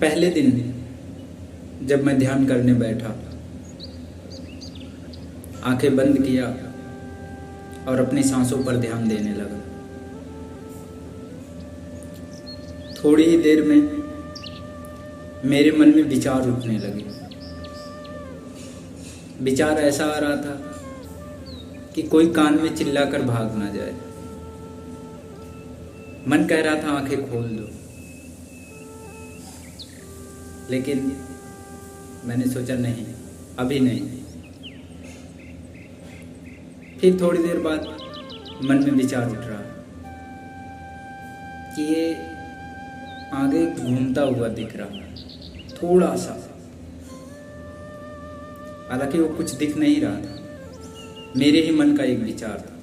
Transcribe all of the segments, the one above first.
पहले दिन जब मैं ध्यान करने बैठा, आंखें बंद किया और अपनी सांसों पर ध्यान देने लगा। थोड़ी ही देर में मेरे मन में विचार उठने लगे। विचार ऐसा आ रहा था कि कोई कान में चिल्लाकर भाग ना जाए। मन कह रहा था आंखें खोल दो, लेकिन मैंने सोचा नहीं, अभी नहीं। फिर थोड़ी देर बाद मन में विचार उठ रहा कि ये आगे घूमता हुआ दिख रहा, थोड़ा सा, हालांकि वो कुछ दिख नहीं रहा था, मेरे ही मन का एक विचार था।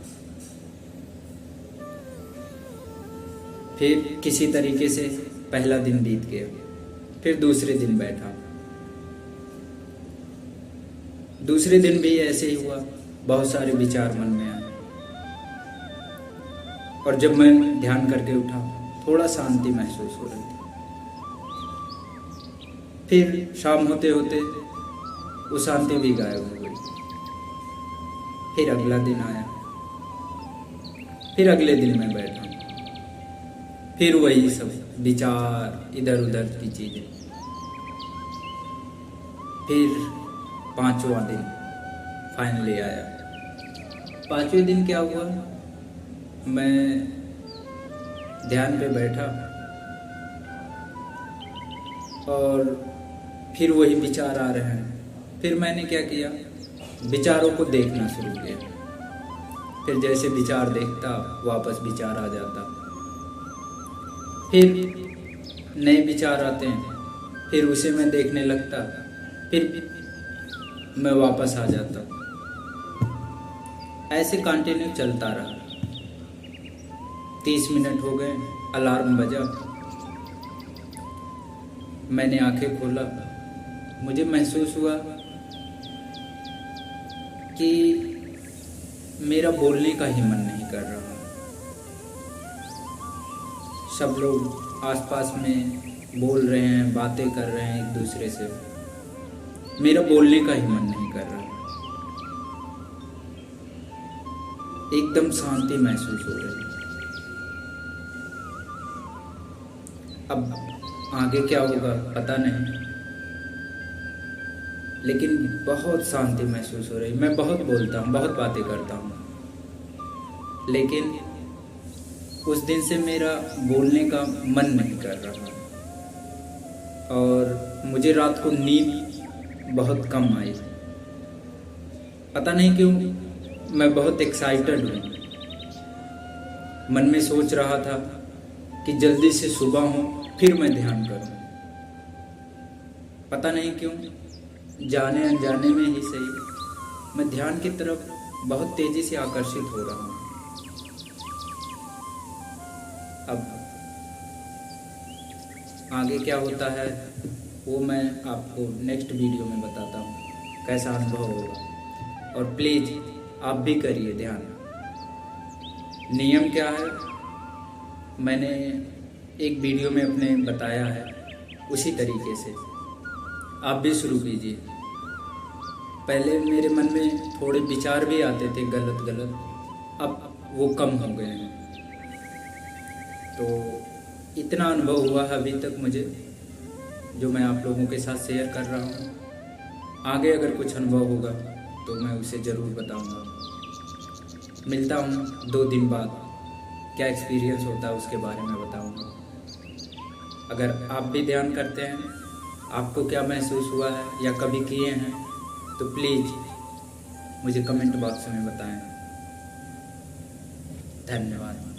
फिर किसी तरीके से पहला दिन बीत गया। फिर दूसरे दिन बैठा, दूसरे दिन भी ऐसे ही हुआ। बहुत सारे विचार मन में आए और जब मैं ध्यान करके उठा, थोड़ा शांति महसूस हो रही थी। फिर शाम होते होते वो शांति भी गायब हो गई। फिर अगला दिन आया, फिर अगले दिन मैं बैठा, फिर वही सब विचार, इधर उधर की चीजें। फिर पांचवा दिन फाइनली आया। पांचवें दिन क्या हुआ, मैं ध्यान पे बैठा और फिर वही विचार आ रहे हैं। फिर मैंने क्या किया, विचारों को देखना शुरू किया। फिर जैसे विचार देखता, वापस विचार आ जाता। फिर नए विचार आते हैं, फिर उसे मैं देखने लगता, फिर मैं वापस आ जाता। ऐसे कंटिन्यू चलता रहा। 30 मिनट हो गए, अलार्म बजा, मैंने आंखें खोला। मुझे महसूस हुआ कि मेरा बोलने का ही मन नहीं कर रहा। सब लोग आसपास में बोल रहे हैं, बातें कर रहे हैं एक दूसरे से, मेरा बोलने का ही मन नहीं कर रहा। एकदम शांति महसूस हो रही। अब आगे क्या होगा पता नहीं, लेकिन बहुत शांति महसूस हो रही। मैं बहुत बोलता हूँ, बहुत बातें करता हूँ, लेकिन उस दिन से मेरा बोलने का मन नहीं कर रहा और मुझे रात को नींद बहुत कम आई। पता नहीं क्यों, मैं बहुत एक्साइटेड हूँ। मन में सोच रहा था कि जल्दी से सुबह हो, फिर मैं ध्यान करूँ। पता नहीं क्यों, जाने अनजाने में ही सही, मैं ध्यान की तरफ बहुत तेजी से आकर्षित हो रहा हूँ। अब आगे क्या होता है वो मैं आपको नेक्स्ट वीडियो में बताता हूँ, कैसा अनुभव होगा। और प्लीज़ आप भी करिए ध्यान। नियम क्या है मैंने एक वीडियो में अपने बताया है, उसी तरीके से आप भी शुरू कीजिए। पहले मेरे मन में थोड़े विचार भी आते थे गलत गलत, अब वो कम हो गए हैं। तो इतना अनुभव हुआ है अभी तक मुझे, जो मैं आप लोगों के साथ शेयर कर रहा हूँ। आगे अगर कुछ अनुभव होगा तो मैं उसे ज़रूर बताऊँगा। मिलता हूँ 2 दिन बाद, क्या एक्सपीरियंस होता है उसके बारे में बताऊँगा। अगर आप भी ध्यान करते हैं, आपको क्या महसूस हुआ है या कभी किए हैं, तो प्लीज़ मुझे कमेंट बॉक्स में बताएं। धन्यवाद।